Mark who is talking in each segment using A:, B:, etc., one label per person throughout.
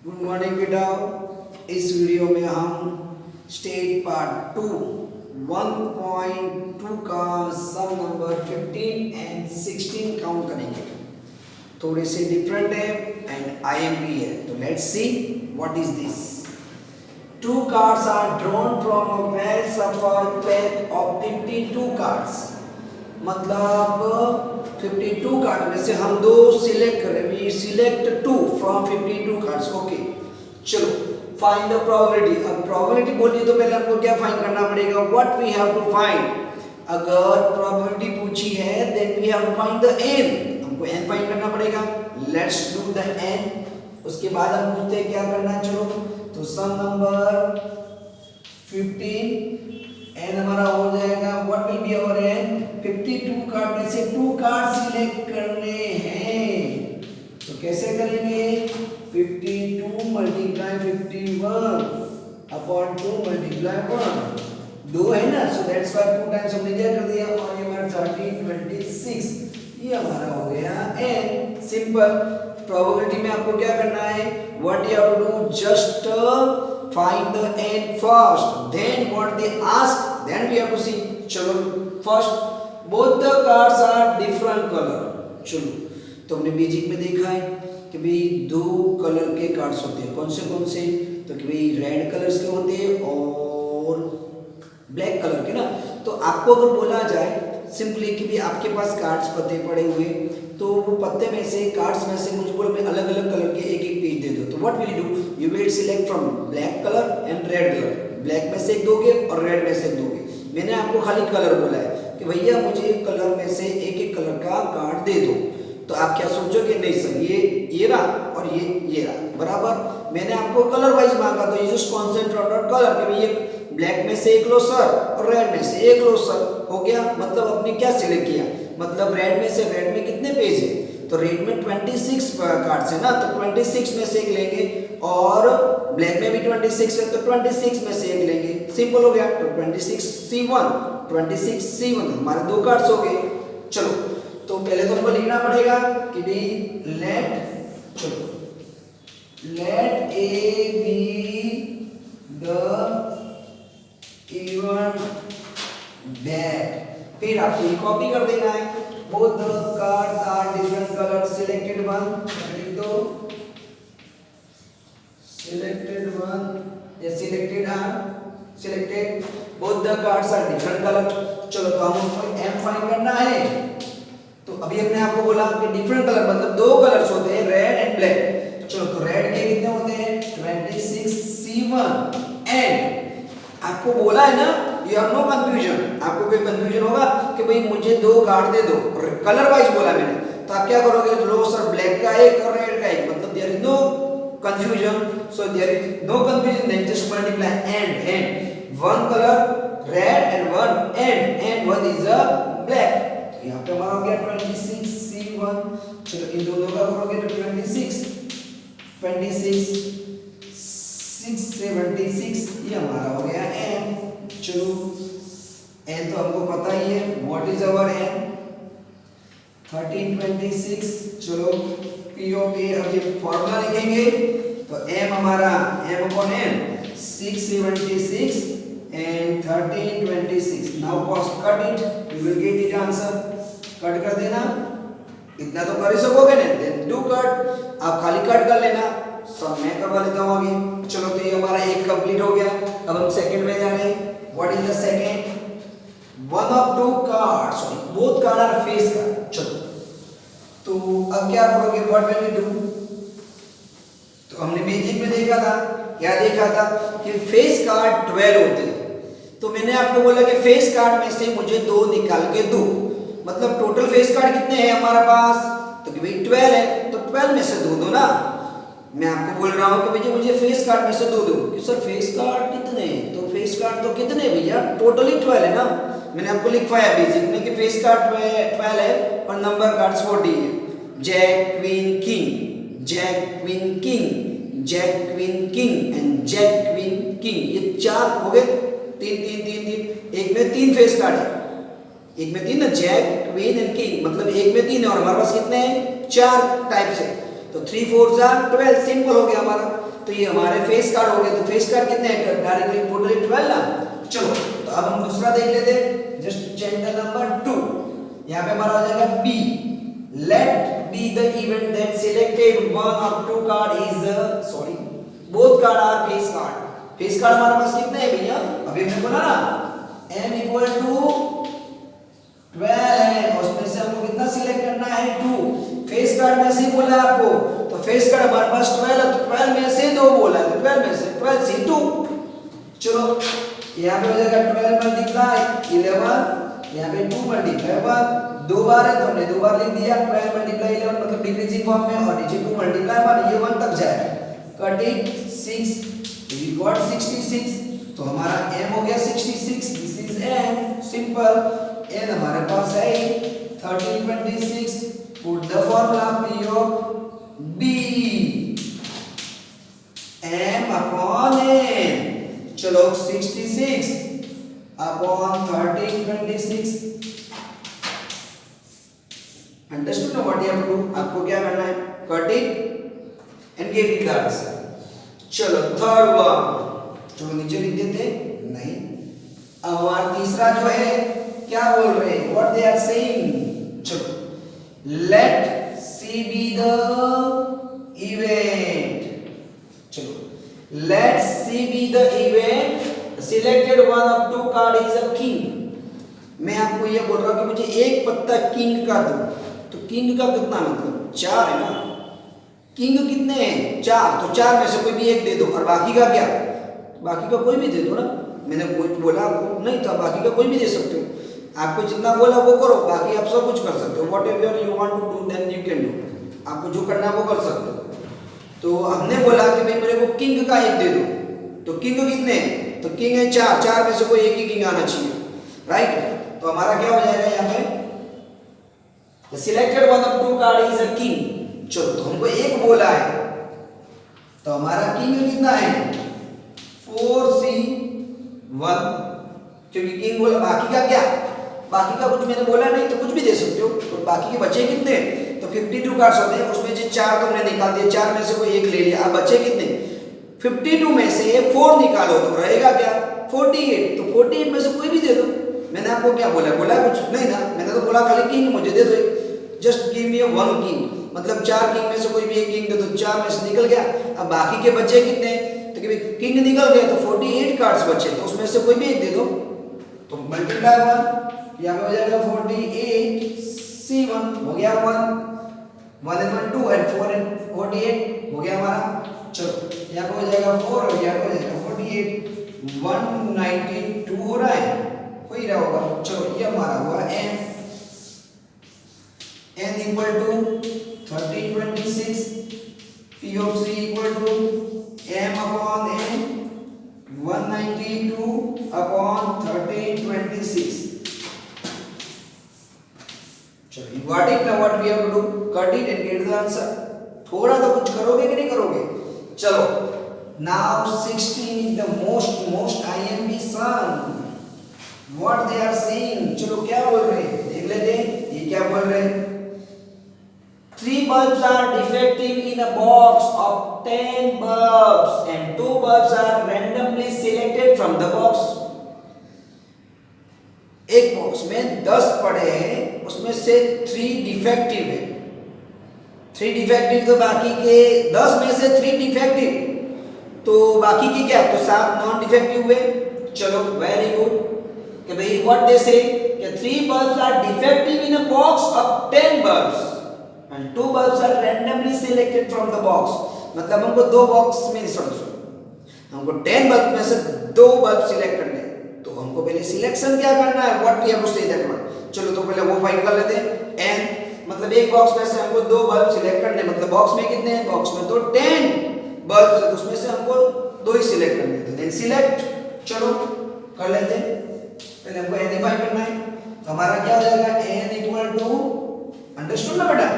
A: Good morning बेटा। इस video में हम स्टेट पार्ट 2 1.2 का सम नंबर 15 एंड 16 काउंट करेंगे। थोड़े से डिफरेंट है एंड आईएमपी है, तो let's see what is this. Two cards are drawn from a well shuffled pack of 52 cards। मतलब 52 कार्ड में से हम दो सिलेक्ट करें। We select 2 from 52 cards. Okay, चलो फाइंड द प्रोबेबिलिटी। अब प्रोबेबिलिटी बोलिए तो पहले हमको क्या फाइंड करना पड़ेगा? What we have to find. अगर प्रोबेबिलिटी पूछी है then we have to find the n. हमको एन फाइंड करना पड़ेगा। Let's do the n. उसके बाद हम पूछते हैं क्या करना है। चलो तो सम नंबर 15 एन हमारा हो जाएगा। What will be our n? 52 card में से 2 कार्ड सिलेक्ट करने हैं। तो कैसे करेंगे? 52 मल्टीप्लाई 51 अपॉन 2 मल्टीप्लाई 1। 2 है ना, सो दैट्स व्हाई 2 टाइम्स हमने क्या कर दिया। और ये हमारा 30 26 ये हमारा हो गया एन। सिंपल। प्रोबेबिलिटी में आपको क्या करना है? What you have to do? Just find the n first, then what they ask, then we have to see। चलो first both the cards are different color। चलो तो हमने बेसिक में देखा है कि भाई दो कलर के कार्ड्स होते हैं। कौन से? तो कि भाई रेड कलर्स के होते हैं और ब्लैक कलर के ना। तो आपको अगर बोला जाए सिंपली कि भाई आपके पास कार्ड्स पत्ते पड़े हुए, तो वो पत्ते में से कार्ड्स में से मुझे बोलो अलग अलग कलर के एक एक पेज दे दो, तो what will you do? You will select from black colour and red colour. Black में से एक दोगे और रेड में से एक दोगे। मैंने आपको खाली कलर बोला है कि भैया मुझे कलर में से एक एक कलर का कार्ड दे दो, तो आप क्या सोचोगे? नहीं सर, ये रहा और ये रहा बराबर। मैंने आपको कलर वाइज मांगा, तो ये जस्ट कॉन्सेंट्रेट ऑन कलर कि भैया ब्लैक में से एक लो सर और रेड में से एक लो सर। हो गया। मतलब आपने क्या सिलेक्ट किया? मतलब रेड में से रेड में कितने पेज है? तो रेड में 26 कार्ड्स है ना, तो 26 में से एक लेंगे और ब्लैक में भी 26 है तो 26 में से एक लेंगे। सिंपल हो गया। तो 26C1 26C1 हमारे दो कार्ड्स हो गए। चलो तो पहले तो हमको लिखना पड़ेगा कि भाई let A be the event that. फिर आपको कॉपी कर देना है। Both the cards are different colour. Selected one लिख दो। Selected both the cards are different colour. चलो तो हमको एम फाइंड करना है। तो अभी हमने आपको बोला कि डिफरेंट कलर मतलब दो कलर्स होते हैं, रेड एंड ब्लैक। चलो तो रेड के कितने होते हैं? 26C1 एंड आपको बोला है ना, यू हैव नो कंफ्यूजन। आपको कोई कंफ्यूजन होगा कि भाई मुझे दो कार्ड दे दो, कलर वाइज बोला मैंने, तो आप क्या करोगे? लो सर ब्लैक का एक और रेड का एक, मतलब there is no confusion. So there is no confusion, then just multiply and one colour red and one and one is a black. तो यहाँ पे हमारा हो गया 26C1। चलो इन दोनों का करोगे तो 26 676 ये हमारा हो गया एन। चलो एन तो हमको पता ही है। What is our n? 1326। चलो पीओके अब ये फॉर्मूला लिखेंगे तो एम हमारा m upon n 676 and 1326। Now cost cut it, you will get it answer. Cut कर देना, इतना तो कर ही सकोगे ना, देन डू कट। आप खाली कट कर लेना, सब मैं करवा लेता हूँ आगे। चलो तो ये हमारा एक कंप्लीट हो गया। अब हम सेकंड में जा रहे हैं। What is the second? One of two cards, both card are face card. चलो तो अब क्या करोगे? What will you do? तो हमने बेसिक में देखा था, क्या देखा था कि फेस कार्ड 12 होते हैं। तो मैंने आपको बोला कि फेस कार्ड में से मुझे दो निकाल के दो। मतलब टोटल फेस कार्ड कितने हैं हमारे पास? तो कि भाई 12 है, तो 12 में से दो ना। मैं आपको बोल रहा हूँ कि भैया मुझे फेस कार्ड में से दो कि सर फेस कार्ड कितने हैं? तो फेस कार्ड तो कितने भैया? टोटली 12 है ना। मैंने आपको लिखवाया बेसिक में कि फेस कार्ड 12 है और नंबर कार्ड्स 40 है। Jack queen king, jack queen king, jack queen king and jack queen king, ये चार हो गए। तीन एक में 3 फेस कार्ड है। एक में 3 ना, जैक क्वीन एंड किंग, मतलब एक में 3 है और हमारे पास कितने हैं? 4 टाइप से। तो 3 4 12, सिंपल हो गया हमारा। तो ये हमारे फेस कार्ड हो गए। तो फेस कार्ड कितने हैं? डायरेक्टली टोटली 12 ना। चलो तो अब हम दूसरा देख लेते हैं। Just change the number 2। यहाँ पे हमारा हो जाएगा B. Let B the event that selected one of two card is sorry both card are face card. Face card हमारे पास कितने हैं भैया? अभी हमने बोला ना m इक्वल टू 12 है, उसमें से हमको कितना सिलेक्ट करना है? 2। फेस कार्ड में से बोला आपको, तो फेस कार्ड हमारे पास 12 है, तो 12 में से 2 बोला है, तो 12 में से 12 से 2। चलो यहाँ पे हो जाएगा 12 मल्टीप्लाई 11, यहाँ पे 2 मल्टीप्लाई 1, 2 बार है तो हमने 2 बार लिख दिया। 12 मल्टीप्लाई 11 मतलब डिक्रीजिंग फॉर्म में, और नीचे 2 मल्टीप्लाई 1, ये 1 तक जाएगा। Cut it 6, we got 66। तो हमारा m हो गया 66। This is m, simple. n हमारे पास है 1326। Put the formula p of b, m upon n। चलो 66 अपॉन 1326। Understood what you have to do? आपको क्या करना है? Cut it and get it the answer. चलो थर्ड वन, चलो नीचे लिख देते हैं। नहीं, अब हमारा तीसरा जो है क्या बोल रहे हैं? What they are saying? चलो let C be the event. चलो let C be the event selected one of two card is a king. मैं आपको ये बोल रहा हूं कि मुझे एक पत्ता किंग का दो, तो किंग का कितना मतलब 4 है ना। किंग कितने हैं? 4। तो 4 में से कोई भी एक दे दो, और बाकी का क्या? बाकी का कोई भी दे दो ना। मैंने कोई बोला आपको नहीं था, बाकी का कोई भी दे सकते हो। आपको जितना बोला वो करो, बाकी आप सब कुछ कर सकते हो। Whatever you want to do then you can do. आपको जो करना है वो कर सकते हो। तो हमने बोला कि भाई मेरे को किंग का एक दे दो, तो किंग कितने हैं? तो किंग है 4, 4 में से कोई एक ही किंग आना चाहिए, राइट। तो हमारा क्या हो जाएगा यहाँ पे? The selected one of two card is a king। चलो तो हमको एक बोला है, तो हमारा किंग कितना है? 4c1, क्योंकि किंग बोला। बाकी का क्या? बाकी का कुछ मैंने बोला नहीं, तो कुछ भी दे सकते हो। तो बाकी के बचे कितने? तो 52 कार्ड्स होते हैं, उसमें से 4 तो हमने निकाल दिए, 4 में से कोई एक ले लिया। अब बचे कितने? 52 में से 4 निकालो तो रहेगा क्या? 48। तो 48 में से कोई भी दे दो। मैंने आपको क्या बोला? बोला कुछ नहीं ना। मैंने तो बोला खाली किंग मुझे दे दो, just give me one king. मतलब 4 किंग में से कोई भी एक किंग दे दो, 4 में से निकल गया। अब बाकी के बचे कितने? तो कि किंग निकल गए तो 48 कार्ड्स बचे, तो उसमें से कोई भी एक दे दो। तो मल्टीप्लाई 1, यहाँ पे हो जाएगा 48 c1 हो गया 1 1 and 1 2 and 4 and 48 हो गया हमारा। चलो यहाँ पे हो जाएगा 4 और यहाँ पे हो जाएगा 48, 192 हो रहा है, हो ही रहा होगा। चलो ये हमारा हुआ n equal to 1326, p of c equal to m upon n 192 upon 1326। चलो you got it now? What we have to do? Cut it and get the answer। थोड़ा तो कुछ करोगे कि नहीं करोगे? चलो now 16 is the most IMP son। What they are saying? चलो क्या बोल रहे हैं देख लेते हैं। ये क्या बोल रहे हैं? 3 bulbs are defective in a box of 10 bulbs and 2 bulbs are randomly selected from the box। एक बॉक्स में 10 पड़े हैं, उसमें से 3 डिफेक्टिव है। 3 डिफेक्टिव तो बाकी के 10 में से 3 डिफेक्टिव, तो बाकी की क्या? तो 7 नॉन डिफेक्टिव हुए। चलो वेरी गुड कि भाई व्हाट दे से कि 3 bulbs are defective in a box of 10 bulbs and 2 bulbs are randomly selected from the box। मतलब हमको 2 बॉक्स में हमको 10 बल्ब में से 2 बल्ब सिलेक्ट करने हैं, तो हमको पहले सिलेक्शन क्या करना है? What we have to say that one. चलो तो पहले वो फाइंड कर लेते हैं। n मतलब एक बॉक्स में से हमको 2 बल्ब सिलेक्ट करने, मतलब बॉक्स में कितने हैं? बॉक्स में तो 10 बल्ब है, तो उसमें से हमको 2 ही सिलेक्ट करने हैं। तो देन सिलेक्ट, चलो कर लेते हैं। पहले हमको n फाइंड करना है, तो हमारा क्या हो जाएगा? n इक्वल टू, अंडरस्टूड ना बेटा?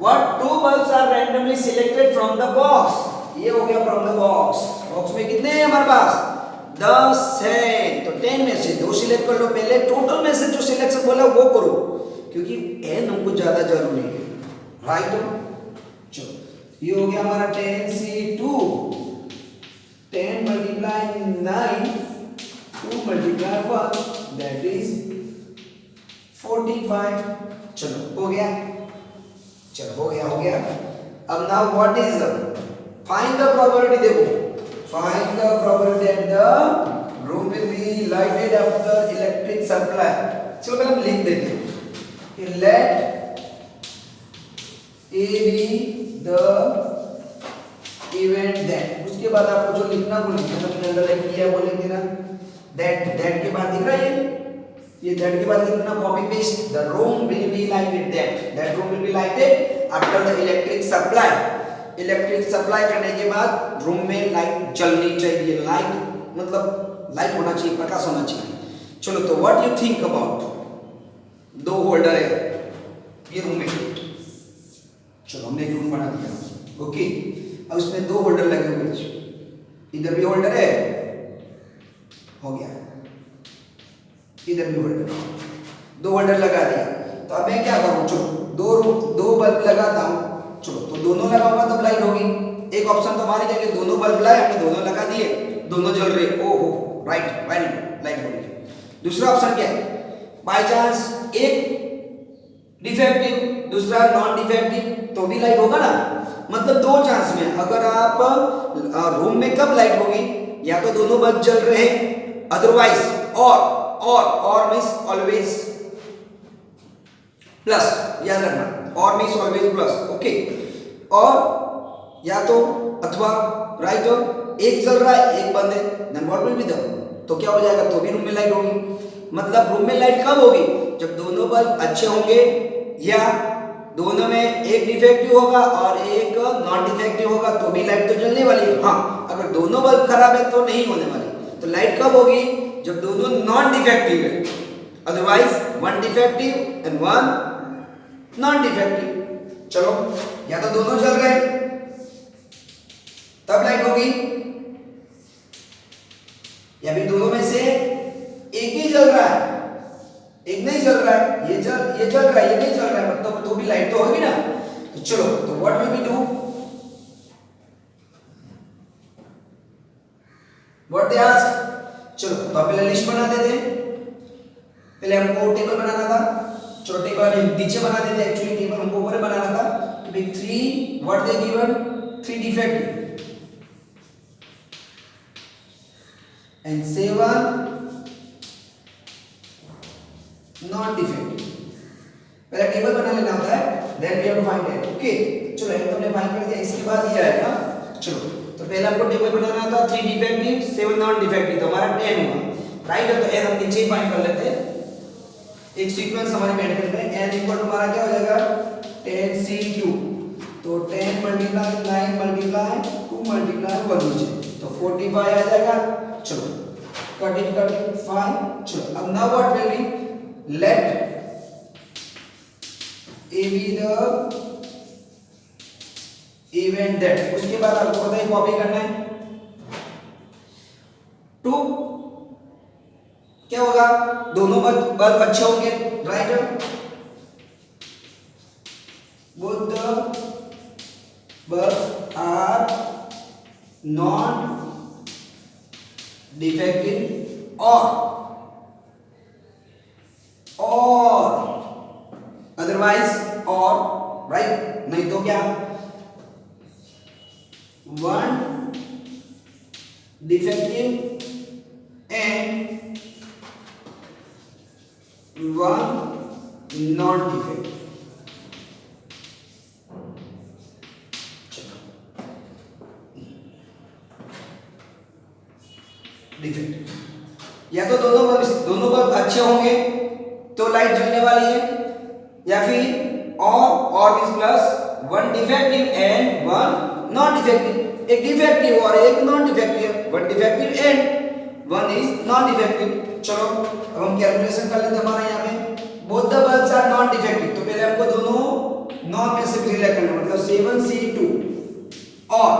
A: What 2 bulbs are randomly selected from the box। ये हो गया from the box। बॉक्स में कितने हैं हमारे पास? 10 है, तो 10 में से 2 सिलेक्ट कर लो। पहले टोटल में से जो सिलेक्शन बोला वो करो, क्योंकि n हमको ज्यादा जरूरी है, राइट। चलो ये हो गया हमारा 10c2 10 multiply 9, 2 multiply 1, that is 45. चलो हो गया, चलो हो गया। अब now what is find the probability, देखो find the probability that the room will be lighted after electric supply. चलो पहले हम लिख देते हैं, let A be the event that, उसके बाद आपको जो लिखना वो लिखना, मैंने अंडरलाइन किया है वो लिख देना, दैट के बाद दिख रहा है ये दैट के बाद लिखना copy paste, the room will be lighted, that room will be lighted after the electric supply. Electric supply करने के बाद रूम में लाइट जलनी चाहिए, लाइट मतलब लाइट होना चाहिए, प्रकाश होना चाहिए। चलो तो व्हाट यू थिंक अबाउट, दो होल्डर है ये रूम में, चलो हमने एक रूम बना दिया, ओके। अब इसमें दो होल्डर लगे हुए, इधर भी होल्डर है, हो गया, इधर भी होल्डर, दो होल्डर लगा दिया। तो अब मैं क्या करूं, चलो दो बल्ब लगाता हूं, चलो तो दोनों लगाऊंगा तब लाइट होगी। एक ऑप्शन तो हमारे क्या कि दोनों बल्ब लाए, हमने दोनों लगा दिए, दोनों जल रहे, ओहो राइट, वेरी गुड, लाइट हो गई। दूसरा ऑप्शन क्या है, बाय चांस एक डिफेक्टिव दूसरा नॉन डिफेक्टिव, तो भी लाइट होगा ना। मतलब दो चांस में, अगर आप रूम में कब लाइट होगी, या तो दोनों बल्ब जल रहे, अदरवाइज और मींस ऑलवेज प्लस, याद रखना, और मींस ऑलवेज प्लस, ओके। और या तो अथवा राइट, एक जल रहा है एक बंद है, then what will be the, तो क्या हो जाएगा, तो भी रूम में लाइट होगी। मतलब रूम में लाइट कब होगी, जब दोनों बल्ब अच्छे होंगे, या दोनों में एक डिफेक्टिव होगा और एक नॉन डिफेक्टिव होगा, तो भी लाइट तो जलने वाली है। हाँ, अगर दोनों बल्ब खराब है तो नहीं होने वाली। तो लाइट कब होगी, जब दोनों नॉन डिफेक्टिव है, otherwise one defective and one non defective. चलो या तो दोनों जल रहे तब लाइट होगी, या फिर दोनों में से एक ही जल रहा है, एक नहीं जल रहा है, ये जल रहा है, ये नहीं जल रहा है, मतलब तो भी लाइट तो होगी ना। तो चलो तो what will B do, what they ask, चलो तो पहले लिस्ट बना देते हैं। पहले हमको टेबल बनाना था, चलो टेबल हम नीचे बना देते हैं, एक्चुअली टेबल हमको ऊपर बनाना था। तो भाई 3 what they given, 3 defective and 7 not defective. पहले टेबल बना लेना होता है, then we have to find it, okay. चलो एक तो हमने फाइंड कर दिया, इसके बाद ये आएगा। चलो तो पहले हमको टेबल बनाना था, 3 डिफेक्टिव 7 नॉन डिफेक्टिव, तो हमारा 10 हुआ, राइट। तो n हम नीचे ही फाइंड कर लेते हैं, एक सीक्वेंस हमारे मेंटेन करें। n इक्वल टू हमारा क्या हो जाएगा, 10c2, तो 10 मल्टीप्लाई 9 मल्टीप्लाई 2 मल्टीप्लाई 1 नीचे, तो 45 आ जाएगा। चलो कट इट 5। चलो अब now what will B, let A be the event that, उसके बाद आपको पता है कॉपी करना है, 2 क्या होगा, दोनों बल्ब अच्छे होंगे, right, both the bulbs are non defective और अदरवाइज और राइट, नहीं तो क्या, 1 defective and 1 non defective. Defective, या तो दोनों बल्ब अच्छे होंगे तो लाइट जलने वाली है, या फिर और means plus 1 defective and 1 non defective, एक डिफेक्टिव और एक non defective, 1 defective and 1 is non defective. चलो अब हम कैलकुलेशन कर लेते हैं, हमारा यहाँ पे both the bulbs are non defective, तो पहले हमको दोनों नॉन में से सिलेक्ट करना, मतलब 7c2 और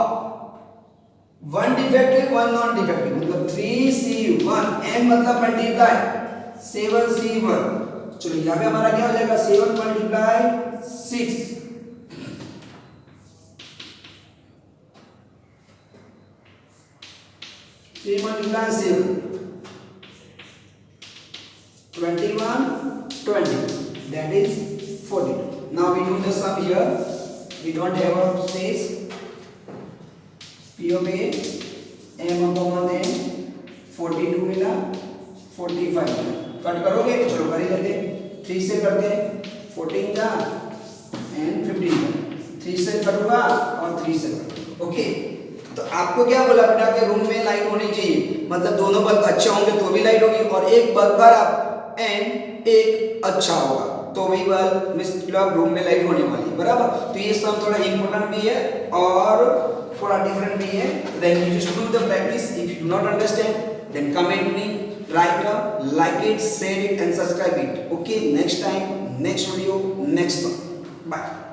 A: 1 डिफेक्टिव 1 नॉन डिफेक्टिव, मतलब 3c1 n मतलब मल्टीप्लाई 7c1। चलो यहाँ पे हमारा क्या हो जाएगा, 7 multiply 6, 3 multiply 7. 21, 20. That is 42. Now we do the sum here. We don't have a space. P of A, M upon N, 42 मिला, 45 मिला. कट करोगे तो चलो कर ही लेते. 3 से करते हैं. 14 का and 15 का. 3 से करूँगा और 3 से करूँगा. ओके. तो आपको क्या बोला बेटा कि रूम में लाइट होनी चाहिए, मतलब दोनों बल्ब अच्छे होंगे तो भी लाइट होगी, और एक बल्ब खराब एंड एक अच्छा होगा तो भी बल्ब मतलब रूम में लाइट होने वाली है. बराबर. तो ये सब थोड़ा इम्पोर्टेंट भी है और थोड़ा डिफरेंट भी है. Then you just do the practice. If you do not understand then comment me, write up, like it, share it and subscribe it. Okay, next time, next video, next one. Bye.